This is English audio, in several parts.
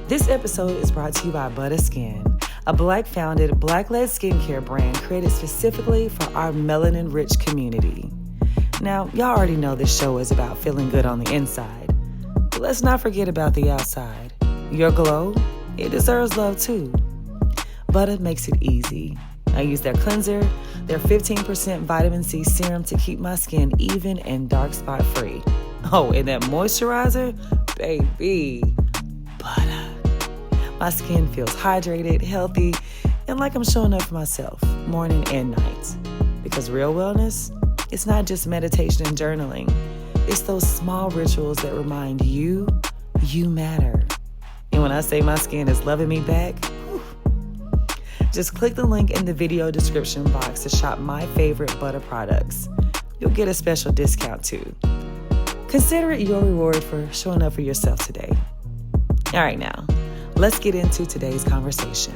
This episode is brought to you by Butter Skin, a Black-founded, Black-led skincare brand created specifically for our melanin-rich community. Now, y'all already know this show is about feeling good on the inside, but let's not forget about the outside. Your glow, it deserves love too. Butter makes it easy. I use their cleanser, their 15% vitamin C serum to keep my skin even and dark spot free. Oh, and that moisturizer, baby, butter. My skin feels hydrated, healthy, and like I'm showing up for myself morning and night. Because real wellness, it's not just meditation and journaling. It's those small rituals that remind you matter. And when I say my skin is loving me back, just click the link in the video description box to shop my favorite butter products. You'll get a special discount too. Consider it your reward for showing up for yourself today. All right, now, let's get into today's conversation.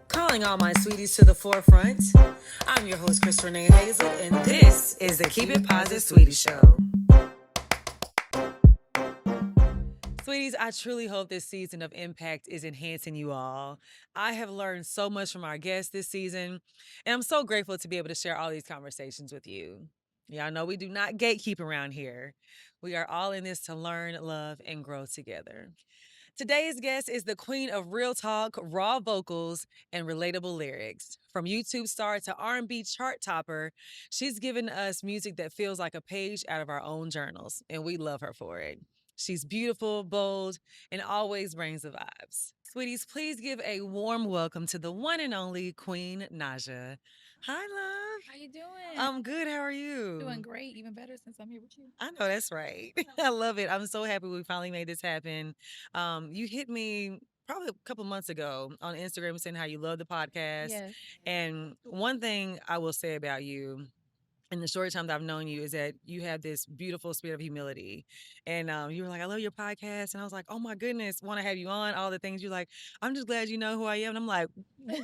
Calling all my sweeties to the forefront. I'm your host, Renee Hayslett, and this is the Keep It Positive Sweetie Show. Sweeties, I truly hope this season of Impact is enhancing you all. I have learned so much from our guests this season, and I'm so grateful to be able to share all these conversations with you. Y'all know we do not gatekeep around here. We are all in this to learn, love, and grow together. Today's guest is the queen of real talk, raw vocals, and relatable lyrics. From YouTube star to R&B chart topper, she's given us music that feels like a page out of our own journals, and we love her for it. She's beautiful, bold, and always brings the vibes. Sweeties, please give a warm welcome to the one and only Queen Naija. Hi, love. How you doing? I'm good. How are you? Doing great. Even better since I'm here with you. I know that's right. I love it. I'm so happy we finally made this happen. You hit me probably a couple months ago on Instagram saying how you love the podcast. Yes. And one thing I will say about you in the short time that I've known you is that you have this beautiful spirit of humility. And you were like, I love your podcast. And I was like, oh my goodness, want to have you on, all the things. You're like, I'm just glad you know who I am. And I'm like, what?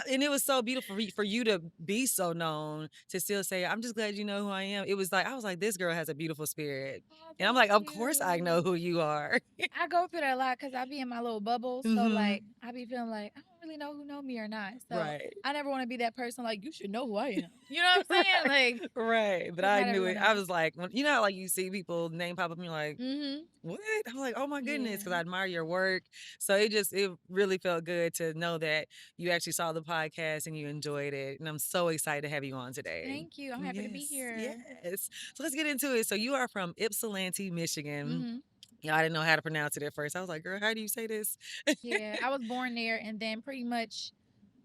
And it was so beautiful for you to be so known, to still say, I'm just glad you know who I am. It was like, I was like, this girl has a beautiful spirit. Oh, And I'm like, of thank course I you. know who you are. I go through that a lot because I be in my little bubble. So Mhm. like I be feeling like I don't really know who know me or not. So Right. I never want to be that person like you should know who I am. You know what I'm saying? Like Right. But 'cause I not knew it. everyone I knows. was like, you know how like you see people name pop up and you're like, Mm-hmm. what? I'm like, oh my goodness, because I Yeah. admire your work. So it really felt good to know that you actually saw the podcast and you enjoyed it. And I'm so excited to have you on today. Thank you. I'm happy to be Yes, here. yes. So let's get into it. So you are from Ypsilanti, Michigan. Mm-hmm. Yeah, I didn't know how to pronounce it at first. I was like, girl, how do you say this? Yeah. I was born there and then pretty much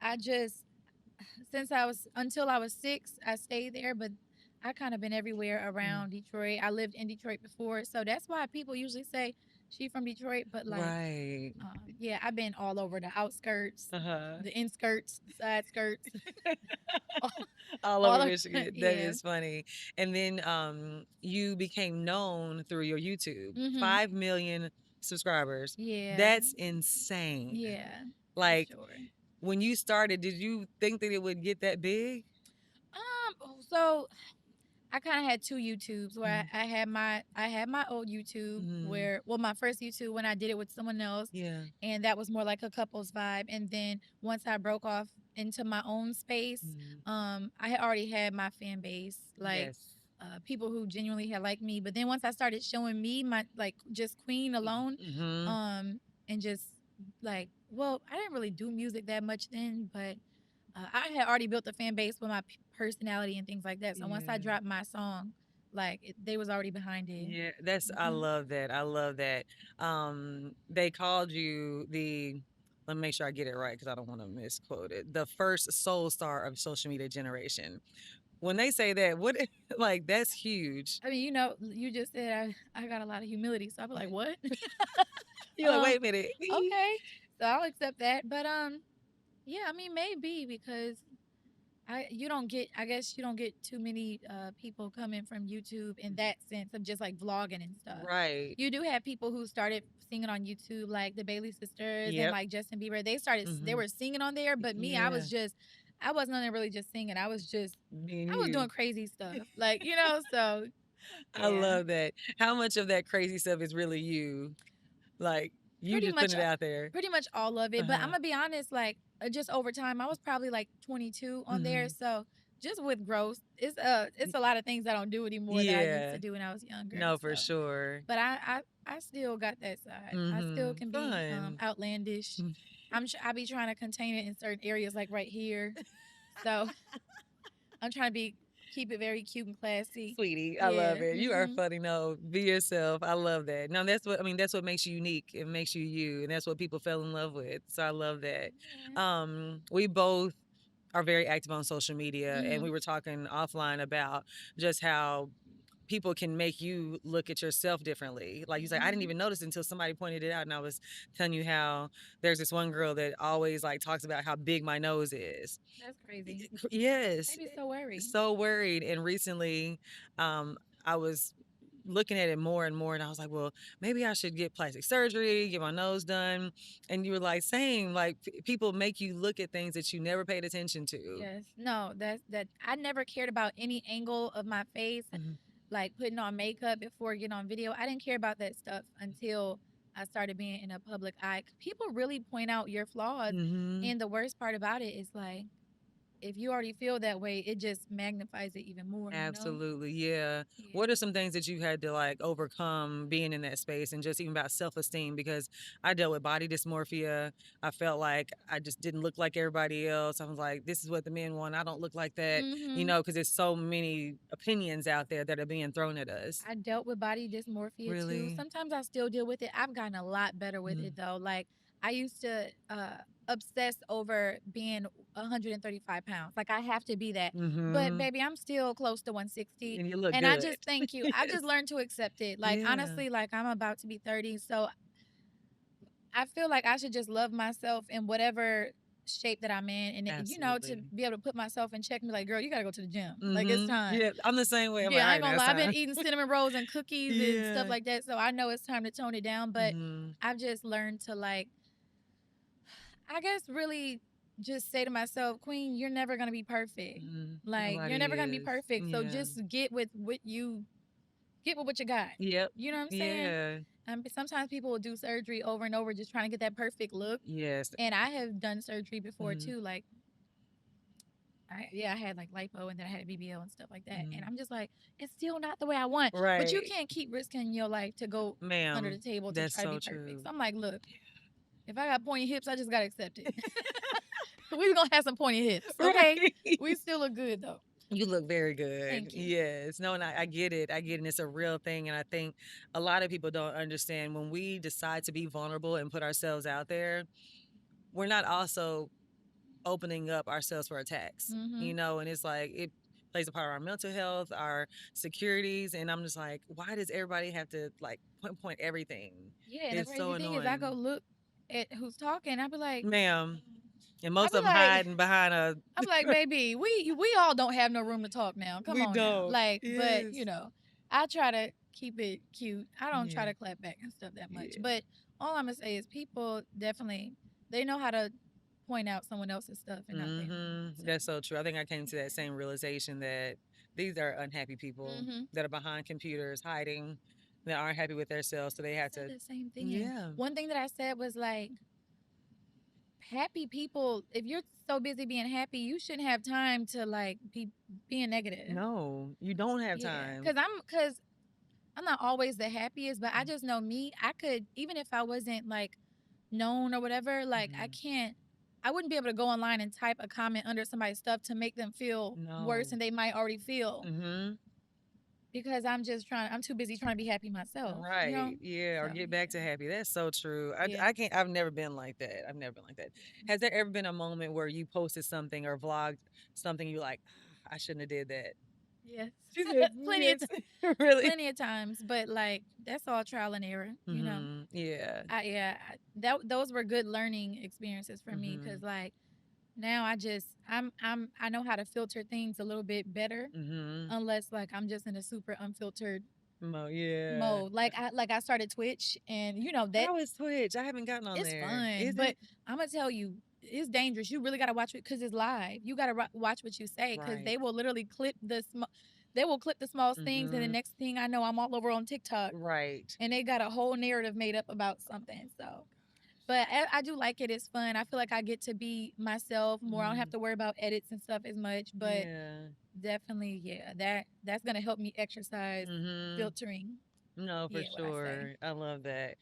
I just since I was until I was 6, I stayed there, but I kind of been everywhere around Detroit. I lived in Detroit before, so that's why people usually say she from Detroit. But like, Right. yeah, I've been all over the outskirts, Uh-huh. the inskirts, the side skirts, all, All all over of Michigan. That yeah. is funny. And then you became known through your YouTube. Mhm. 5 million subscribers. Yeah. That's insane. Yeah. Like For sure. when you started, did you think that it would get that big? So I kind of had two YouTubes where I had my old YouTube Mm-hmm. where my first YouTube when I did it with someone else, Yeah. and that was more like a couple's vibe. And then once I broke off into my own space, Mhm. I had already had my fan base, like Yes. people who genuinely had liked me. But then once I started showing me my like just Queen alone, Mm-hmm. and just like well, I didn't really do music that much then, but I had already built a fan base with my personality and things like that. So once I Yeah. dropped my song, like they was already behind it. Yeah, I Hmm. love that. I love that. They called you let me make sure I get it right because I don't want to misquote it. The first soul star of social media generation. When they say that, what like that's huge. I mean, you just said I got a lot of humility, so I'll be like, what? You're like, um, wait a minute. okay, so I'll accept that. But yeah, I mean, maybe because I guess you don't get too many people coming from YouTube in that sense of just like vlogging and stuff. Right. You do have people who started singing on YouTube, like the Bailey sisters and Yep. like Justin Bieber. They Hmm. were singing on there, but me, Yeah. I wasn't on there really just singing. Me and I was you. doing crazy stuff, like so I yeah. love that. How much of that crazy stuff is really you? Like, you Pretty just much, putting it out there. pretty much all of it. But I'm Uh-huh. gonna be honest, like just over time, I was probably like 22 on there. Mhm. So just with growth, it's a lot of things I don't do anymore that I used Yeah. to do when I was younger and No, for stuff. sure. But I still got that side. I still Mhm. can be Fun. outlandish. I be trying to contain it in certain areas, like right here. So I'm trying to keep it very cute and classy. Sweetie, I Yeah. love it. You are funny. No, be yourself. I love that. No, that's what I mean. That's what makes you unique. It makes you you, and that's what people fell in love with. So I love that. Yeah. We both are very active on social media, and we Mhm. were talking offline about just how people can make you look at yourself differently. Like you say, I didn't Mhm. even notice until somebody pointed it out, and I was telling you how there's this one girl that always like talks about how big my nose is. That's crazy. Yes, Maybe so worried. so worried. And recently, I was looking at it more and more, and I was like, well, maybe I should get plastic surgery, get my nose done. And you were like, same, like people make you look at things that you never paid attention to. Yes. No, that I never cared about any angle of my face, Mhm. like putting on makeup before getting on video. I didn't care about that stuff until I started being in a public eye. People really point out your flaws, Mhm. and the worst part about it is like if you already feel that way, it just magnifies it even more, you know? Absolutely. Yeah. Yeah. What are some things that you had to like overcome being in that space and just even about self-esteem? Because I dealt with body dysmorphia. I felt like I just didn't look like everybody else. I was like, this is what the men want. I don't look like that, Mhm. because there's so many opinions out there that are being thrown at us. I dealt with body dysmorphia too. Really? Sometimes I still deal with it. I've gotten a lot better with Mm-hmm. it though. Like I used to obsess over being 135 pounds. Like I have to be that. But Mm-hmm. baby, I'm still close to 160. And you look And I good. just thank you. I've Yes. just learned to accept it. Like Yeah. honestly, like I'm about to be 30. So I feel like I should just love myself in whatever shape that I'm in. And to Absolutely. be able to put myself in check and be like, girl, you gotta go to the gym. Like it's Mm-hmm. time. Yeah. I'm the same way. I'm like, Yeah, all I ain't right, gonna now it's lie. I've been time. eating cinnamon rolls and cookies and stuff Yeah. like that, so I know it's time to tone it down. But Mm-hmm. I've just learned to like, I guess, really just say to myself, Queen, you're never gonna be perfect. Mm-hmm. Like you're Nobody never gonna be is. perfect. So Yeah. just get with what you got. Yep. You know what I'm saying? Yeah. Sometimes people will do surgery over and over just trying to get that perfect look. Yes. And I have done surgery before Mhm. too. Like I had like lipo and then I had a BBL and stuff like that. And Mhm. I'm just like, it's still not the way I want. But you Right. can't keep risking your life to go under the Ma'am, table to that's try to so be perfect. true. So I'm like, look, if I got pointy hips, I just gotta accept it. We gonna have some pointy hips, okay? Right. We still look good though. You look very good. Thank you. Yes. No, and I get it. I get it. And it's a real thing. And I think a lot of people don't understand when we decide to be vulnerable and put ourselves out there, we're not also opening up ourselves for attacks, Mm-hmm. and it's like it plays a part of our mental health, our securities. And I'm just like, why does everybody have to like point everything? Yeah, and the It's so crazy thing is I go annoying. look at who's talking, I be like, Ma'am. And I most be of them like, hiding behind a I'm like, baby, we all don't have no room to talk now. Come we on now. don't. Like, but Yes. I try to keep it cute. I don't try Yeah. to clap back and stuff that much. Yeah. But all I'm gonna say is people definitely they know how to point out someone else's stuff and not their own. So. That's so true. I think I came to that same realization that these are unhappy people Mm-hmm. that are behind computers hiding, that aren't happy with themselves, so they I have said to. the same thing. And Yeah. one thing that I said was like, happy people. If you're so busy being happy, you shouldn't have time to like be being negative. No, you don't have Yeah, time. because I'm not always the happiest, but I just know me. I could, even if I wasn't like known or whatever, like I wouldn't be able to go online and type a comment under somebody's stuff to make them feel worse No. than they might already feel Mm-hmm. because I'm too busy trying to be happy myself, Right. Yeah. Or So, get back to happy. That's so true. yeah. I can't. I've never been like that. I've never been like that. Has there ever been a moment where you posted something or vlogged something you like? I shouldn't have did that. Yes. She said, plenty of yes. Really? plenty of times, but like that's all trial and error. Yeah. Those were good learning experiences for me because like now I know how to filter things a little bit better unless like I'm just in a super unfiltered Yeah. mode. Like I started Twitch and that How is Twitch? I haven't gotten on it's there. fun, Is but it? I'm gonna tell you. It's dangerous. You really gotta watch it because it's live. You gotta watch what you say because Right. they will literally clip they will clip the smallest things, and the Mhm. next thing I know, I'm all over on TikTok, Right. and they got a whole narrative made up about something. So, but I do like it. It's fun. I feel like I get to be myself more. I don't have Mhm. to worry about edits and stuff as much. But Yeah. definitely, yeah, that's gonna help me exercise Mhm. filtering. No, for Yeah, what I say. sure. I love that.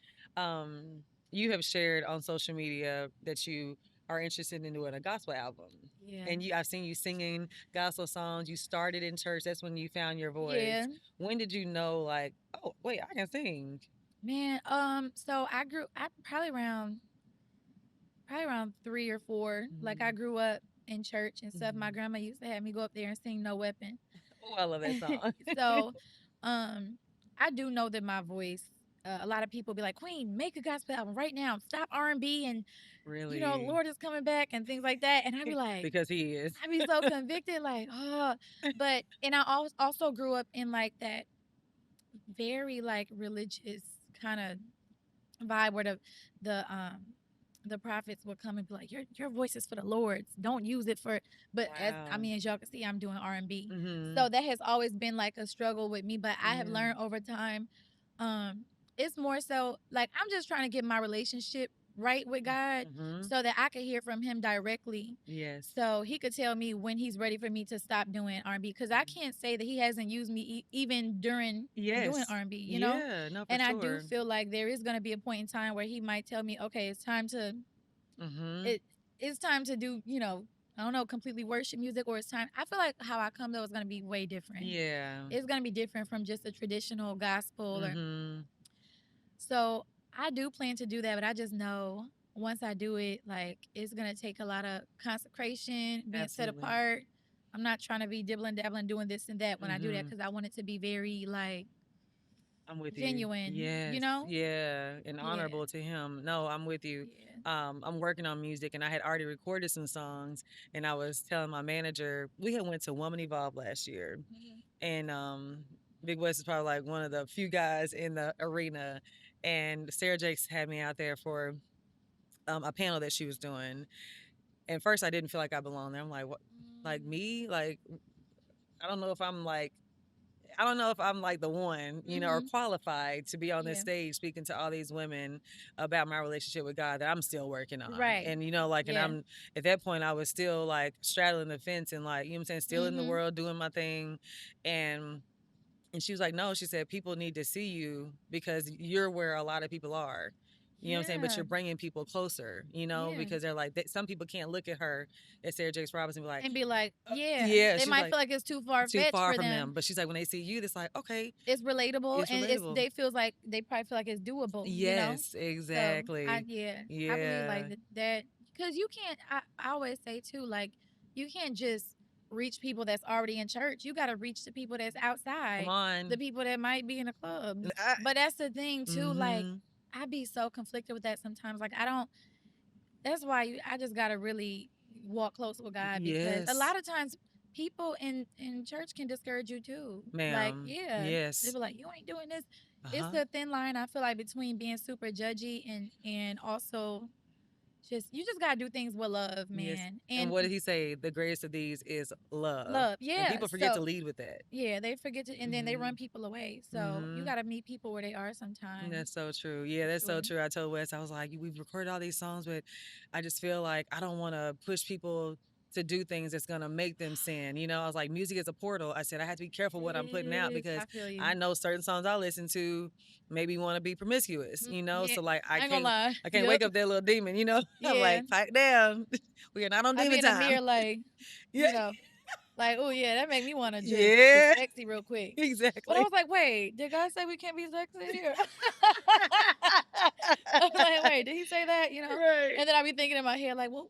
You have shared on social media that you are interested in doing a gospel album. Yeah. And I've seen you singing gospel songs. You started in church. That's when you found your Yeah. voice. When did you know, like, oh, wait, I can sing? Man, so I probably around 3 or 4. Like I Mhm. grew up in church and stuff. My Mhm. grandma used to have me go up there and sing No Weapon. Oh, I love that song. So, um, I do know that my voice. A lot of people be like, Queen, make a gospel album right now. Stop R&B and Really? Lord is coming back and things like that. And I'd be like, Because he is. I'd be so convicted, like, oh. But and I also grew up in like that very like religious kind of vibe where the prophets would come and be like, your voice is for the Lord's. Don't use it for. But Wow. as y'all can see, I'm doing R&B, Mm-hmm. so that has always been like a struggle with me. But I have Yeah. learned over time, um, it's more so like I'm just trying to get my relationship right with God, Mm-hmm. so that I could hear from Him directly. Yes. So He could tell me when He's ready for me to stop doing R&B, because I can't say that He hasn't used me even during doing Yes. R&B, Yeah. No, for and I do sure. feel like there is going to be a point in time where He might tell me, okay, it's time to Mm-hmm. it it's time to do, I don't know, completely worship music, or it's time. I feel like how I come though is going to be way different. Yeah. It's going to be different from just a traditional gospel, or Mm-hmm. so I do plan to do that, but I just know once I do it, like it's going to take a lot of consecration, being set Absolutely. apart. I'm not trying to be dibbling dabbling doing this and that when I do that, Mm-hmm. because I want it to be very like I'm with you. genuine, Yes. Yeah. And Yeah. honorable to him. No, I'm with you. Yeah. I'm working on music and I had already recorded some songs and I was telling my manager, we had went to Woman Evolve last year. Mhm. And Big West is probably like one of the few guys in the arena. And Sarah Jakes had me out there for a panel that she was doing. And first I didn't feel like I belonged there. I'm like, what, like Mm. me? Like I don't know if I'm like I don't know if I'm like the one, or Mhm. qualified to be on this Yeah. stage speaking to all these women about my relationship with God that I'm still working on. Right. And like, and Yeah. I'm at that point, I was still like straddling the fence and like, what I'm saying, still in the Mhm. world doing my thing. And she was like, no, she said, people need to see you because you're where a lot of people are. You know what I'm saying? But Yeah. you're bringing people closer, Yeah. because they're like, some people can't look at her at Sarah Jakes Robertson and be like, And be like, yeah. yeah, They she's might like, feel like it's too far too fetched far for from them. them. But she's like, when they see you, it's like, okay, It's relatable, it's and relatable. they probably feel like it's doable. Yes, So exactly. I believe Yeah. like that, because you can't. I always say too, like you can't just reach people that's already in church. You got to reach the people that's Come outside, the on. people that might be in a club. But that's the thing too. Like Mm-hmm. I be so conflicted with that sometimes. Like I don't. That's why I just gotta really walk close with God, because a Yes, lot of times people in church can discourage you too. Like, ma'am. yeah, they Yes. be like, "You ain't doing this." It's Uh-huh. the thin line, I feel like, between being super judgy and also you just gotta do things with love, Yes. man, And and what did he say? The greatest of these is love. love. And Yeah. people forget to So lead with that. yeah, they forget to, and then they Mm-hmm. run people away. So you Mm-hmm. gotta meet people where they are sometimes, That's so true. Yeah, for that's so sure. true. I told Wes, I was like, we've recorded all these songs, but I just feel like I don't want to push people to do things that's going to make them sin. I was like, music is a portal. I said, I have to be careful what I'm putting out It is. because I feel you. I know certain songs I listen to maybe want to be promiscuous, Yeah, So like, I ain't gonna lie. I can't Yep. wake up that little demon, I'm Yeah. like, pipe down. We are not on I be demon in the time. mirror like, Yeah. you know, like, oh yeah, that make me want to just get Yeah, sexy real quick. But I exactly. was like, wait, did God say we can't be sexy here? I'm like, wait, did he say that? Right. And then I be thinking in my head, like, well,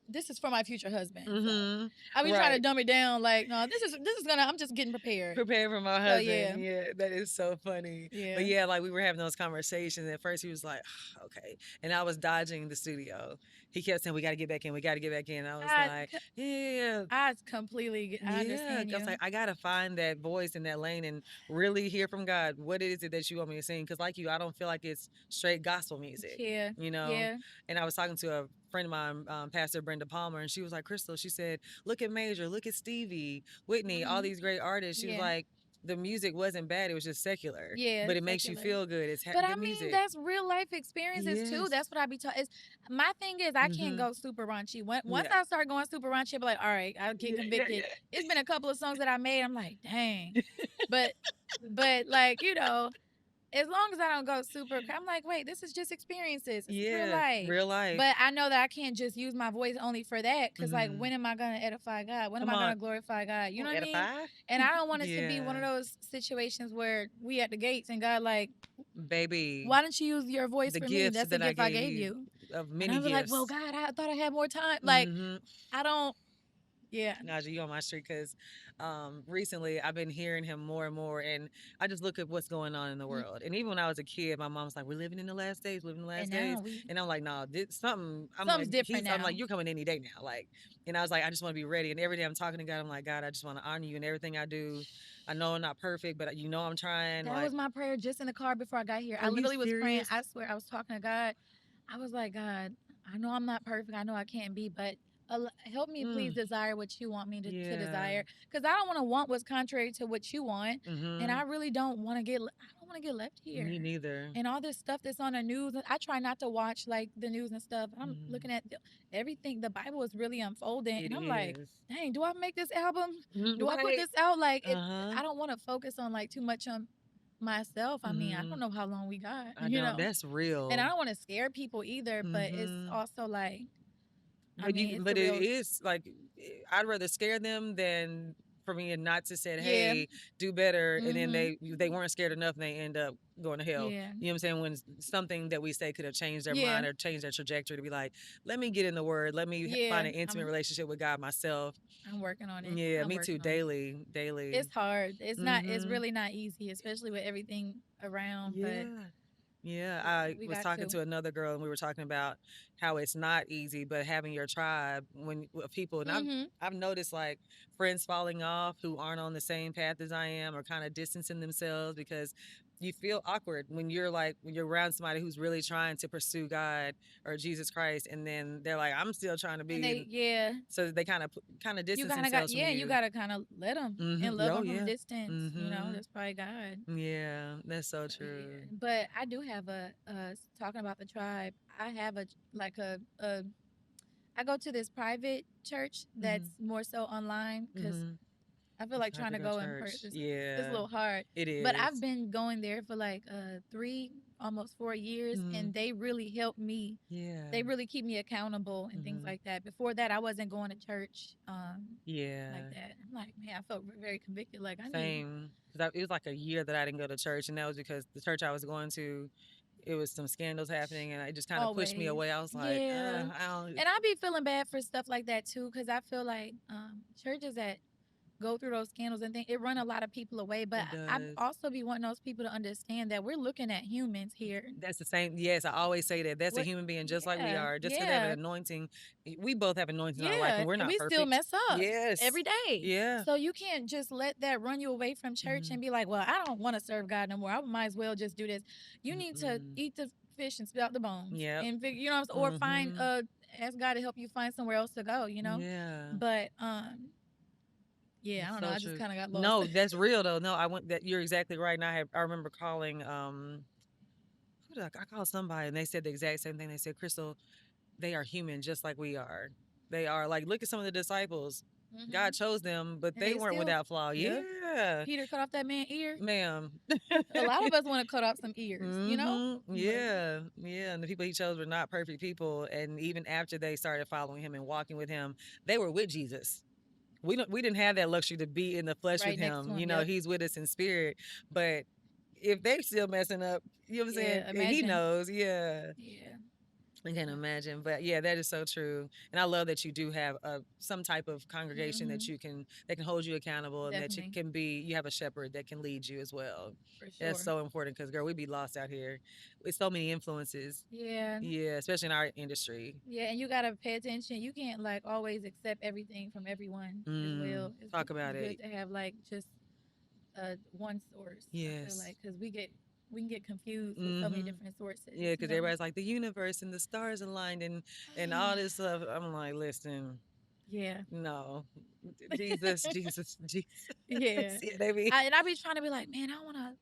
this is for my future husband. So Mm-hmm. I be trying to Right. dumb it down, like, no, this is gonna. I'm just getting prepared. Prepared for my So yeah, husband. Yeah, that is so funny. But yeah. yeah, like we were having those conversations. At first, he was like, okay. And I was dodging the studio. He kept saying, we got to get back in. We got to get back in. I was I like, yeah. I completely I Yeah, understand I was you. like, I gotta find that voice in that lane and really hear from God. What is it that you want me to sing? Because, like you, I don't feel like it's straight gospel music. Yeah. you know. Yeah. And I was talking to a friend of mine, Pastor Brenda Palmer, and she was like, Crystal, she said, look at Major, look at Stevie, Whitney, all Mhm. these great artists. She was Yeah. like, the music wasn't bad, it was just secular, Yeah, but it makes you secular. feel good. It's But I good mean, music. that's real life experiences too. Yes. That's what I be talking. My thing is, I can't Mm-hmm. go super raunchy. Once Yeah. I start going super raunchy, I be like, all right, I'll get Yeah, yeah, convicted. yeah. It's been a couple of songs that I made. I'm like, dang, but like as long as I don't go super, I'm like, wait, this is just experiences. This is real Yeah, life. real life. But I know that I can't just use my voice only for that, because like, Mm-hmm. when am I gonna edify God? When am Come I on. gonna glorify God? You know what I mean? Edify. And I don't want it to be one of Yeah. those situations where we at the gates and God like, Baby, why don't you use your voice the for me? gifts That's the that I gift I gave gave you, you. of And many I'll be like, well, gifts. God, I thought I had more time. Like, Mm-hmm. I don't. Yeah. Naja, you on my street, because recently I've been hearing him more and more, and I just look at what's going on in the Mm. world. And even when I was a kid, my mom's like, "We're living in the last days, living in the And last now days," and I'm like, "Nah, this, something." I'm like, something's different I'm like, now. "You're coming any day now," like, and I was like, "I just want to be ready." And every day I'm talking to God, I'm like, "God, I just want to honor you in everything I do. I know I'm not perfect, but you know I'm trying." That Like, was my prayer just in the car before I got here. are I you literally was praying. serious? I swear, I was talking to God. I was like, God, I know I'm not perfect. I know I can't be, but help me please Mm, desire what you want me to yeah. desire. Because I don't want to want what's contrary to what you want. And Mm-hmm. I really don't want to I don't want to get left here. Me neither. And all this stuff that's on the news, I try not to watch like the news and stuff. I'm Mm, looking at everything. The Bible is really unfolding. it And I'm like, is. dang, do I make this album? Do I put Right. this out? Like, Uh huh. I don't want to focus on like too much on myself. I mean, I Mm-hmm. don't know how long we got, I know that's and I real. don't want to scare people either, but it's Mm-hmm. also like, I mean, it's But the it real, is like, I'd rather scare them than for me not to say, yeah, hey, do better, and then mm-hmm, they weren't scared enough and they end up going to hell. yeah, You know what I'm saying? When something that we say could have changed their yeah, mind or changed their trajectory, to be like, let me get in the Word, let me yeah. find an intimate relationship with God myself. I'm working on it. Yeah, I'm me too. working on it. Daily, daily. It's hard. It's not. It's Mm-hmm. really not easy, especially with everything around. But Yeah. Yeah, I we was got talking to. to another girl and we were talking about how it's not easy, but having your tribe when with people, and Mm-hmm. I've noticed like friends falling off who aren't on the same path as I am, or kind of distancing themselves because you feel awkward when you're like when you're around somebody who's really trying to pursue God or Jesus Christ, and then they're like, I'm still trying to And be, they, and yeah, so they kind of you distance kind of got, themselves from yeah, you you. got to kind of let them and Mm-hmm. love Oh them from a yeah. distance. Mm-hmm. That's probably God. Yeah, that's so Yeah, true. but I do have talking about the tribe. I have like a I go to this private church Mm-hmm. that's more so online, because Mm-hmm. I feel It's like hard trying to to go go in church. person. It's a Yeah, little hard, it but I've is. been going there for like 3, almost 4 years, Mm, and they really help me. yeah. They really keep me accountable and things Hmm. like that. Before that, I wasn't going to church like Yeah. that. I'm like, man, I felt very convicted. Like, I need. Same. Because it was like a year that I didn't go to church, and that was because the church I was going to, it was some scandals happening, and it just kind of pushed me Always. away. I was like, Yeah. I don't. And I be feeling bad for stuff like that too, because I feel like churches that go through those scandals and things, it run a lot of people away. But It I does. also be wanting those people to understand that we're looking at humans here. That's the same. Yes, I always say that. That's a What? human being just like we Yeah. are. Just because they have an Yeah. anointing, we both have anointing in our life, Yeah. and we're And not we still perfect. mess up Yes. every day. Yeah. So you can't just let that run you away from church Mm-hmm. and be like, well, I don't want to serve God no more. I might as well just do this. You need to Mm-mm. eat the fish and spit out the bones Yep. and figure, what I'm saying, or find Mm-hmm. ask God to help you find somewhere else to go. Yeah. But yeah, I That's don't know. so I just true. kind of got lost. No, that's real though. No, I went that you're exactly right. And I remember calling who did I called somebody and they said the exact same thing. They said, Crystal, they are human just like we are. They are like look at some of the disciples. God Hmm. chose them, but And they they weren't still, without flaw. yeah. Yeah. Peter cut off that man's ear. Ma'am. A lot of us want to cut off some ears. Mm-hmm. But Yeah. Yeah. And the people he chose were not perfect people. And even after they started following him and walking with him, they were with Jesus. We didn't have that luxury to be in the flesh with right next to him. him, You know, yep. he's with us in spirit. But if they still messing up, you know what I'm saying? Yeah, And he imagine. knows, yeah. Yeah. I can imagine. But yeah, that is so true. And I love that you do have some type of congregation Hmm. that can hold you accountable, and that you Definitely. can be you have a shepherd that can lead you as well. For That's sure. so important because girl, we be lost out here with so many influences. Yeah. Yeah, especially in our industry. Yeah, and you gotta pay attention. You can't like always accept everything from everyone as well. Talk It's about good it. to have like just one source. I feel Yes. like, because we get we can get confused with so many Mm-hmm. different sources, Yeah, you because know. everybody's like the universe and the stars aligned and all this stuff. I'm like, listen, Yeah. no, Jesus, Jesus, Jesus. Yeah. Yeah, baby. And I be trying to be like, man, I want to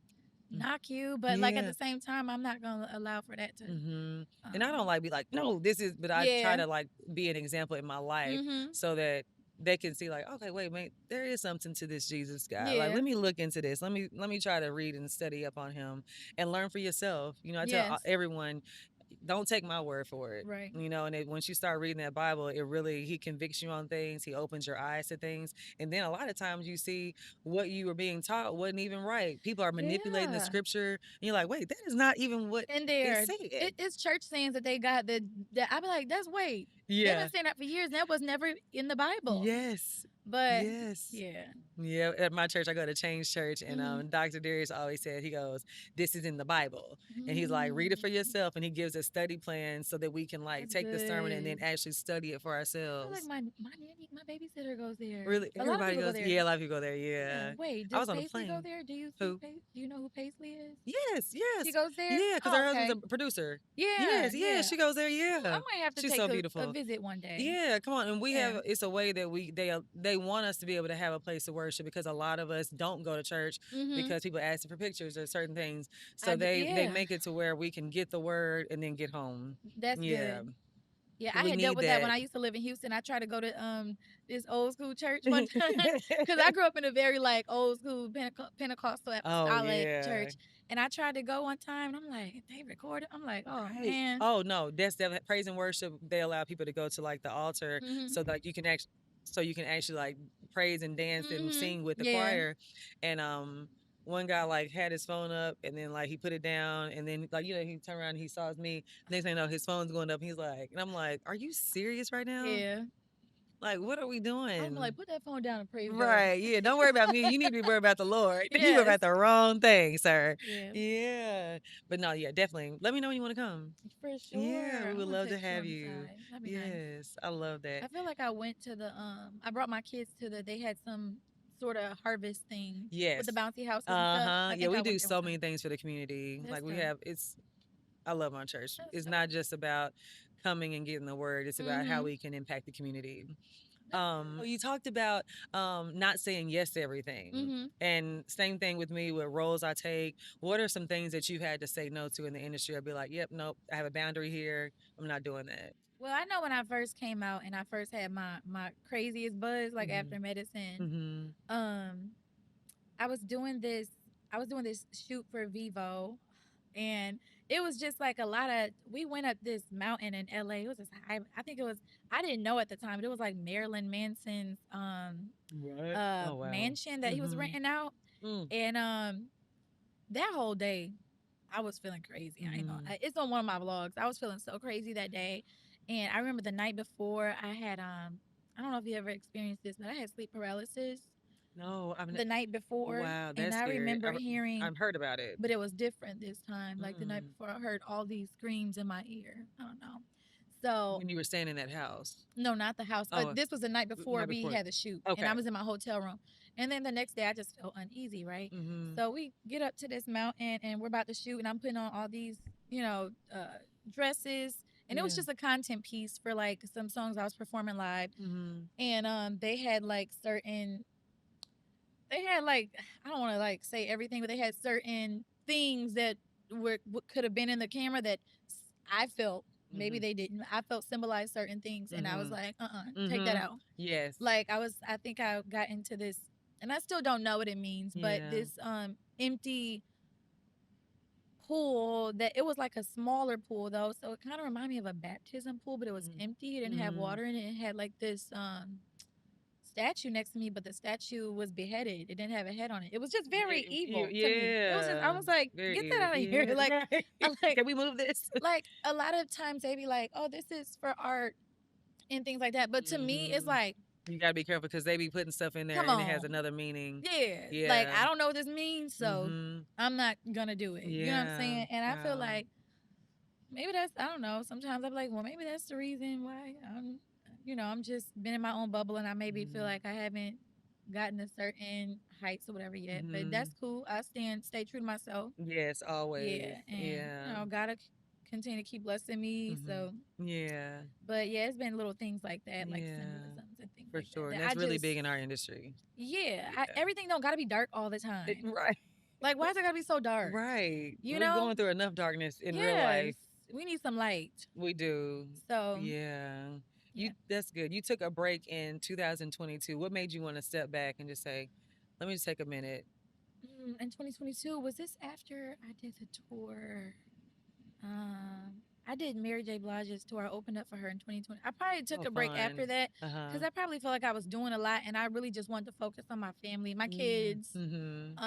knock you, but like at Yeah. the same time, I'm not gonna allow for that to. Hmm. And I don't Um, like be like, no, this is, but I try yeah. to like be an example in my life Mhm. so that they can see like, okay, wait, mate, there is something to this Jesus guy. Like, Yeah. let me look into this. Let me try to read and study up on him and learn for yourself. I tell Yes. everyone, don't take my word for it. Right. And once you start reading that Bible, he convicts you on things. He opens your eyes to things. And then a lot of times you see what you were being taught wasn't even right. People are manipulating the Yeah. scripture. And you're like, wait, that is not even what And it there, said. it's church sayings that they got that I be like, that's wait, they've been Yeah. saying that for years. And that was never in the Bible. Yes. But Yes. yeah. Yeah, at my church, I go to Change Church, and Mhm. Dr. Darius always said, he goes, "This is in the Bible," and he's like, "Read it for Mm, yourself," and he gives a study plan so that we can like that's take the sermon and then good. actually study it for I feel like ourselves. my nanny, my babysitter goes there. Really, A lot of everybody people go goes, there. yeah, a lot of people go there, Yeah. yeah. Wait, I does was on a Paisley go plane. there? Do you see? Who? Do you know who Paisley is? Yes, She yes, goes there. yeah, because Oh, her husband's okay. a producer. Yeah, Yes, yeah, yeah. she goes there, Ooh, I yeah. might have to She's take so a beautiful. visit one day. Yeah, come on. And we Yeah. have it's a way that they want us to be able to have a place to worship because a lot of us don't go to church Mhm. because people ask for pictures or certain things. So they Yeah. make it to where we can get the word and then get home. That's Yeah. good. Yeah, I We had dealt need with that when that. I used to live in Houston. I tried to go to this old school church one time because I grew up in a very like old school Pentecostal Oh apostolic yeah. church, and I tried to go one time, and I'm like, they recorded. I'm like, oh Right. man. Oh no, that's that praise and worship. They allow people to go to like the altar Mhm. so that you can actually like praise and dance and Mhm. sing with the Yeah. choir. And one guy like had his phone up and then like he put it down and then like he turned around and he saw me. Next thing you know, his phone's going up. He's like, and I'm like, are you serious right now? Yeah. Like, what are we I'm doing? like, put that phone down and praise God. Right. Yeah. Don't worry about me. You need to be worried about the Lord. You worry Yes. about the wrong thing, sir. Yeah. Yeah. But no, yeah, definitely. Let me know when you want to come. For Yeah, sure. we I would want to love to take you have on the you. side. That'd be nice. Yes, I love that. I feel like I went to the I brought my kids to they had some sort of harvest thing with the Yes. bouncy houses and stuff. Uh-huh. I Yeah, think I we went do there one so many time. things for the community. That's Like we dope. have I love my church. That's It's dope. not just about coming and getting the word. It's about how Mhm. we can impact the community. That's dope. You talked about not saying yes to everything. Mhm. And same thing with me with roles I take. What are some things that you've had to say no to in the industry? I'd be like, yep, nope, I have a boundary here. I'm not doing that. Well, I know when I first came out and I first had my craziest buzz like Mm-hmm. after medicine, Mm-hmm. um I was doing this shoot for Vivo, and it was just like a lot of we went up this mountain in LA. It was this high, I think it was, I didn't know at the time, but it was like Marilyn Manson's What? Oh wow. mansion that he was Mm-hmm. renting out. Mm. And that whole day I was feeling crazy. I ain't gonna, Mm-hmm. it's on one of my vlogs. I was feeling so crazy that day. And I remember the night before I had I don't know if you ever experienced this, but I had sleep paralysis No, the night before. wow, And that's I scary. remember hearing, I've heard about it. but it was different this time. Like the night Mm. before, I heard all these screams in my ear. I don't know. So When you were staying in that house. no, not the house. Oh, This was the night before night we before. had the shoot, and Okay. I was in my hotel room. And then the next day, I just felt uneasy, right? Mm-hmm. So we get up to this mountain, and we're about to shoot, and I'm putting on all these, dresses, and it was Yeah. just a content piece for like some songs I was performing live, Mm-hmm. and they had like I don't want to like say everything, but they had certain things that could have been in the camera that I felt maybe Mm-hmm. they didn't. I felt symbolized certain things, and I was Mm-hmm. like, take that Mm-hmm. out. Yes. Like I think I got into this, and I still don't know what it means, but Yeah. this empty pool that it was like a smaller pool though, so it kind of reminded me of a baptism pool, but it was empty. It didn't have Mm-hmm. water in it. It had like this statue next to me, but the statue was beheaded. It didn't have a head on it. It was just very evil to me. It was just, I Yeah. was like, Very get that eerie. out of here. Yeah. Like, Right. I'm like, Can we move this? like a lot of times they be like, oh, this is for art and things like that. But to me, it's Mm-hmm. like, You gotta be careful because they be putting stuff in there come and it has on. another meaning. Yeah. Like, Yeah. I don't know what this means, so Mm-hmm. I'm not gonna do it. You know what I'm Yeah. saying? And I feel Wow. like maybe that's, I don't know. Sometimes I'm like, well, maybe that's the reason why I'm just been in my own bubble, and I maybe feel Mm-hmm. like I haven't gotten a certain heights or whatever yet, but Mm-hmm. that's cool. I stay true to myself. Yes, Yeah, always. and Yeah. gotta continue to keep blessing me. Mm-hmm. So, Yeah. but yeah, it's been little things like that, like Yeah. symbolisms and things For like that. sure. And That I that's really just, big in our industry. yeah, Yeah. everything don't gotta be dark all the time. Right. Like, why is it gotta be so dark? Right. You We're know? going through enough darkness in real Yes, life. we need some light. We do. So, Yeah. yeah. That's good. You took a break in 2022. What made you want to step back and just say, let me just take a minute? In 2022, was this after I did the tour? I did Mary J. Blige's tour. I opened up for her in 2020. I probably took Oh, a break after fun. that Uh-huh. because I probably felt like I was doing a lot and I really just wanted to focus on my family, my kids. Mm-hmm.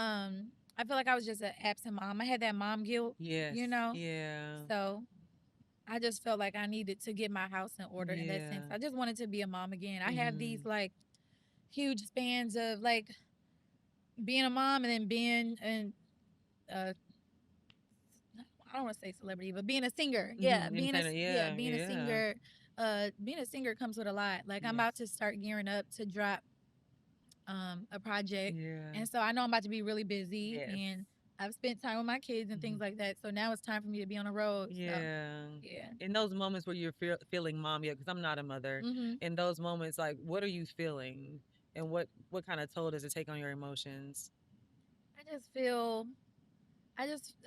I feel like I was just an absent mom. I had that mom guilt, Yes. you know? Yeah. So I just felt like I needed to get my house in order in that sense. Yeah. I just wanted to be a mom again. I have Mm-hmm. these like huge spans of like being a mom and then being an uh I don't want to say celebrity, but being a singer. Yeah, Mm-hmm. Independent. Yeah. being a Yeah. singer. Being a singer comes with a lot. Like I'm Yes. about to start gearing up to drop a project, Yeah. and so I know I'm about to be really busy, Yes. and I've spent time with my kids and Mm-hmm. things like that. So now it's time for me to be on the road. So Yeah. yeah. In those moments where you're feeling mommy, because I'm not a mother, Mhm. in those moments, like, what are you feeling, and what kind of toll does it take on your emotions? I just feel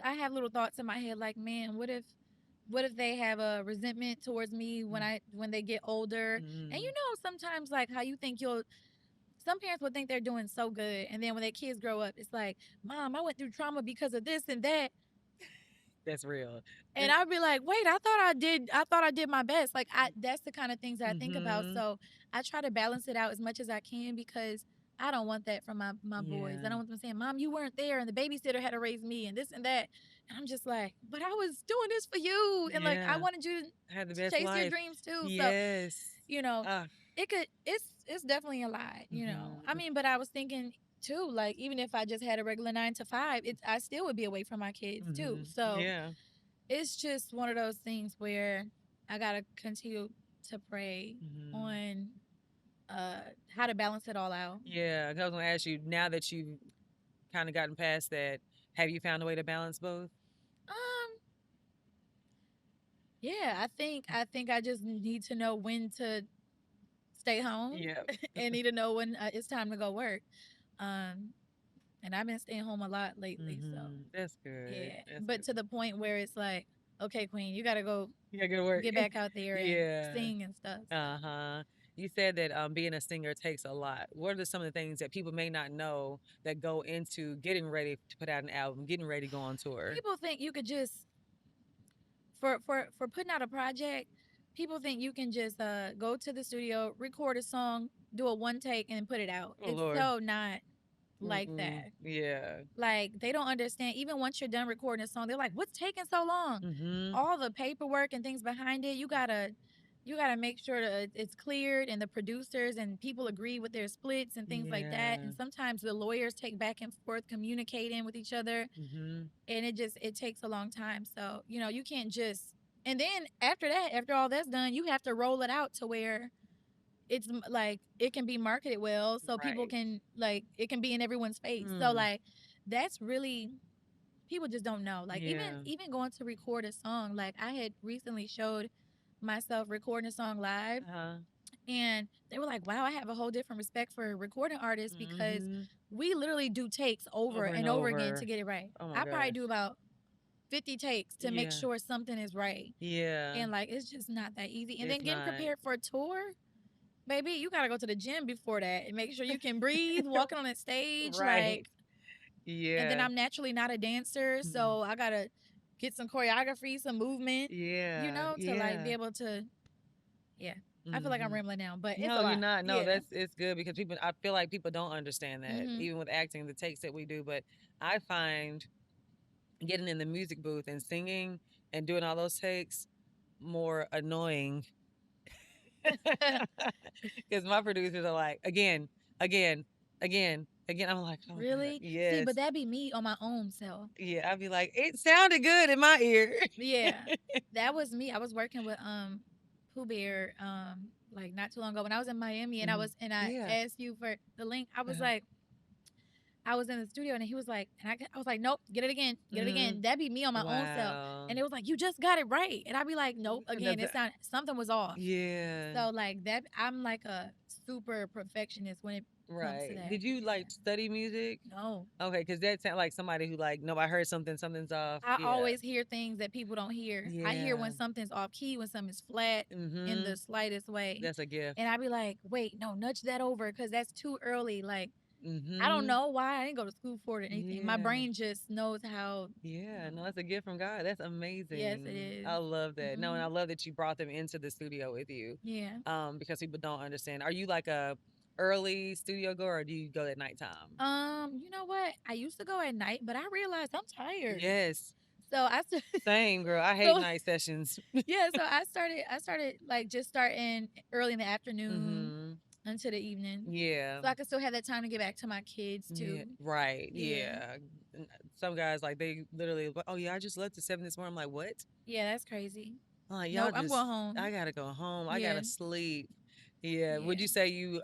I have little thoughts in my head like, man, what if they have a resentment towards me when they get older? And Mm-hmm. you know sometimes like how you think you'll some parents will think they're doing so good and then when their kids grow up it's like, "Mom, I went through trauma because of this and that." That's real. And I'd be like, "Wait, I thought I did my best." Like that's the kind of things that I think about. Mm-hmm. So I try to balance it out as much as I can because I don't want that from my boys. I Yeah. don't want them saying, "Mom, you weren't there and the babysitter had to raise me and this and that." And I'm just like, "But I was doing this for you and like I Yeah. wanted you Have the to best chase your life. dreams too." So, Yes. you know, Ah. it's definitely a lot, you know. I Mm-hmm. mean, but I was thinking too, like even if I just had a regular 9 to 5, it's I still would be away from my kids too. Mm-hmm. So Yeah. it's just one of those things where I gotta continue to pray Mm-hmm. on uh how to balance it all out. Yeah. 'Cause I was gonna ask you, now that you've kind of gotten past that, have you found a way to balance both? Um, yeah, I think I just need to know when to stay home Yeah. and need to know when it's time to go work. Um, and I've been staying home a lot lately, so Mm-hmm. That's good. yeah. That's But good. to the point where it's like, okay, Queen, you gotta go You gotta go to work. get back out there and Yeah. sing and stuff. So. Uh-huh. You said that being a singer takes a lot. What are some of the things that people may not know that go into getting ready to put out an album, getting ready to go on tour? People think you could just for putting out a project, people think you can just go to the studio, record a song, do a one take, and put it out. Oh It's Lord. so not like Mm-mm. that. Yeah. Like they don't understand. Even once you're done recording a song, they're like, "What's taking so long?" Mm-hmm. All the paperwork and things behind it, you gotta make sure that it's cleared and the producers and people agree with their splits and things like that. Yeah. And sometimes the lawyers take back and forth communicating with each other Mm-hmm. and it takes a long time. So you can't just and then after that, after all that's done, you have to roll it out to where it's like it can be marketed well so people Right. can like it can be in everyone's face. So Mm. like that's really people just don't know. Like even Yeah. even going to record a song, like I had recently showed myself recording a song live Uh-huh. and they were like, "Wow, I have a whole different respect for recording artists because Mm-hmm. we literally do takes over Over and and over again to over. get it right." Oh my I probably do gosh. about 50 takes to make Yeah. sure something is right. Yeah. And like it's just not that easy. And It's then getting not. prepared for a tour, baby, you gotta go to the gym before that and make sure you can breathe, walking on that stage, Right. like and then Yeah. I'm naturally not a dancer, Mhm. so I gotta get some choreography, some movement, Yeah. to like be Yeah. able to yeah. I feel like I'm Mhm. rambling now, but it's a No, you're lot. not. No, Yeah. it's good because people I feel like people don't understand that Mhm. even with acting, the takes that we do, but I find getting in the music booth and singing and doing all those takes more annoying because my producers are like, again, again, again, again. I'm like, oh God, Really? See, yes. but that be me on my own self. Yeah, I'd be like, it sounded good in my ear. Yeah. That was me. I was working with Pooh Bear like not too long ago when I was in Miami and Mhm. I Yeah. asked you for the link. I was Uh-huh. like I was in the studio and he was like, and I was like, nope, get it again, get it Mhm. again. That'd be me on my own self. Wow. And it was like, you just got it right. And I'd be like, nope, again, it sounded something was off. Yeah. So like that, I'm like a super perfectionist when it comes to Right. that. Did you like study music? No. Okay, because that sound like somebody who like, no, I heard something's off. I Yeah. always hear things that people don't hear. I hear when Yeah. something's off key, when something's flat in the Mhm. slightest way. That's a gift. And I'd be like, wait, no, nudge that over because that's too early. Like, I don't Mhm. know why. I didn't go to school for it or anything. My Yeah. brain just knows how. Yeah. No, that's a gift from God. That's amazing. Yes, it is. I love that. No, and I Mhm. love that you brought them into the studio with you. Yeah. Because people don't understand. Are you like a early studio goer or do you go at nighttime? You know what? I used to go at night, but I realized I'm tired. Yes. So I Same, girl. I hate so night sessions. yeah, so I started like just starting early in the afternoon Mhm. until the evening. Yeah. So I could still have that time to get back to my kids Yeah. too. Right. Yeah. Yeah. Some guys like they literally, oh yeah, I just left at 7 this morning. I'm like, what? Yeah, that's crazy. I'm like, y'all Nope, I'm just, going home. I gotta go home. I Yeah. gotta sleep. Yeah. Would Yeah. you say you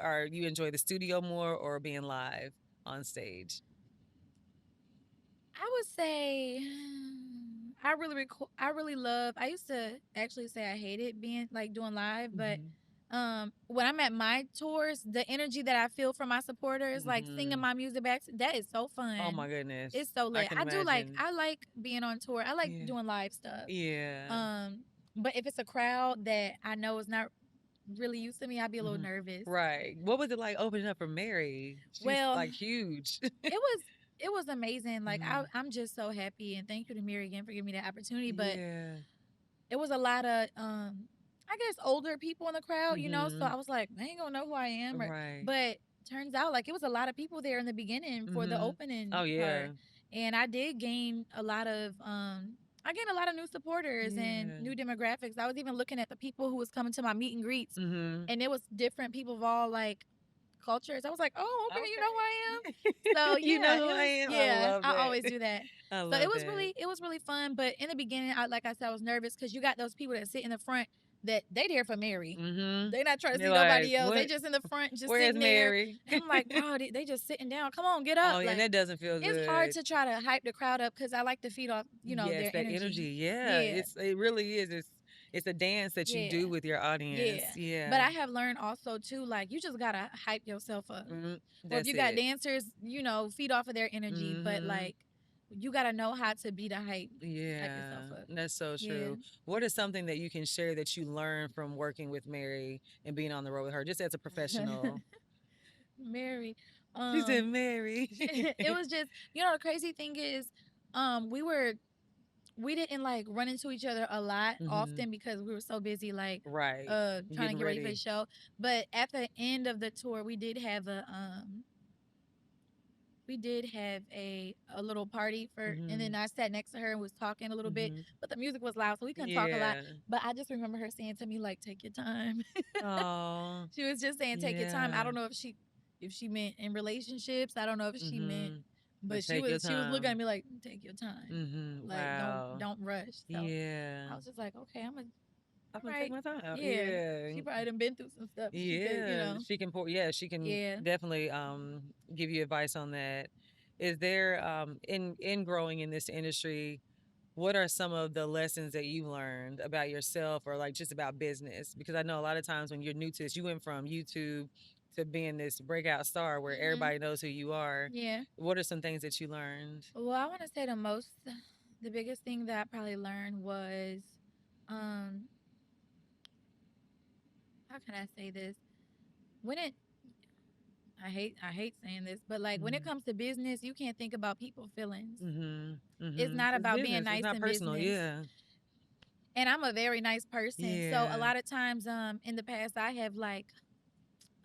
enjoy the studio more or being live on stage? I would say I really love. I used to actually say I hated being like doing live, but Mhm. when I'm at my tours, the energy that I feel from my supporters, like singing Mhm. my music back, that is so Oh fun. my goodness. It's so I lit. can I do like imagine. I like being on tour. I like Yeah. doing live stuff. Yeah. But if it's a crowd that I know is not really used to me, I'd be a little Mhm. nervous. Right. What was it like opening up for Mary? She's Well, like huge. it was amazing. Like Mhm. I'm just so happy and thank you to Mary again for giving me that opportunity. But Yeah. it was a lot of I guess older people in the crowd, you know. So Mhm. I was like, they ain't gonna know who I am. Right. But turns out like it was a lot of people there in the beginning for the Mhm. opening Oh yeah. part, and I did gain a lot of I gained a lot of new supporters and Yeah. new demographics. I was even looking at the people who was coming to my meet and greets, Mhm. and it was different people of all like cultures. I was like, oh, okay, you know who I am. Okay. So You know yeah, who it I was am? I yeah. love I that. always do that. I So love that. it was really fun. But in the beginning, like I said, I was nervous because you got those people that sit in the front that they there for Mary. Mhm. They not trying to They're see like, nobody else. They "What? just in the front, just Where's sitting there. Mary?" And I'm like, bro, they just sitting down. Come on, get Oh, up. yeah, and Like that doesn't feel it's hard good. to try to hype the crowd up because I like to feed off, you know, Yes, their that energy. energy. Yeah, Yeah, it really is. It's a dance that you yeah, do with your yeah. audience. But Yeah. I have learned also too, like you just gotta hype yourself up. Or if That's you got it. dancers, you know, feed off of their energy. But Mhm. like you gotta know how to be the hype yourself Yeah, up. that's so Yeah. true. What is something that you can share that you learned from working with Mary and being on the road with her, just as a professional? Mary. She said, Mary. It was just, you know, the crazy thing is, um, we were we didn't like run into each other a lot Mhm. often because we were so busy like Right. trying to Getting get ready for the ready. show. But at the end of the tour we did have a little party for, and then Mhm. I sat next to her and was talking a little bit, Mhm. but the music was loud so we couldn't talk a lot. Yeah. But I just remember her saying to me like, take your time. Oh, She was just saying take your time. I yeah. don't know if she meant in relationships. I don't know if she meant, Mhm. but But take your she was looking at time. me like, take your time. Like Wow. don't rush. So I Yeah. was just like, okay, I'm all gonna take right. my time. Yeah. Yeah. She probably done been through some stuff. She could, you Yeah, know. she can pour. Yeah, she can Yeah. definitely give you advice on that. Is there in growing in this industry, what are some of the lessons that you learned about yourself or like just about business? Because I know a lot of times when you're new to this, you went from YouTube to being this breakout star where Mhm. everybody knows who you are. Yeah. What are some things that you learned? Well, I want to say the biggest thing that I probably learned was, um, how can I say this? When it, I hate saying this, but like when it Mm-hmm. comes to business, you can't think about people feelings. Mm-hmm. It's Mm-hmm. not It's about being business. It's nice not in personal. business. Yeah. And I'm a very nice person. So a Yeah. lot of times, in the past, I have like,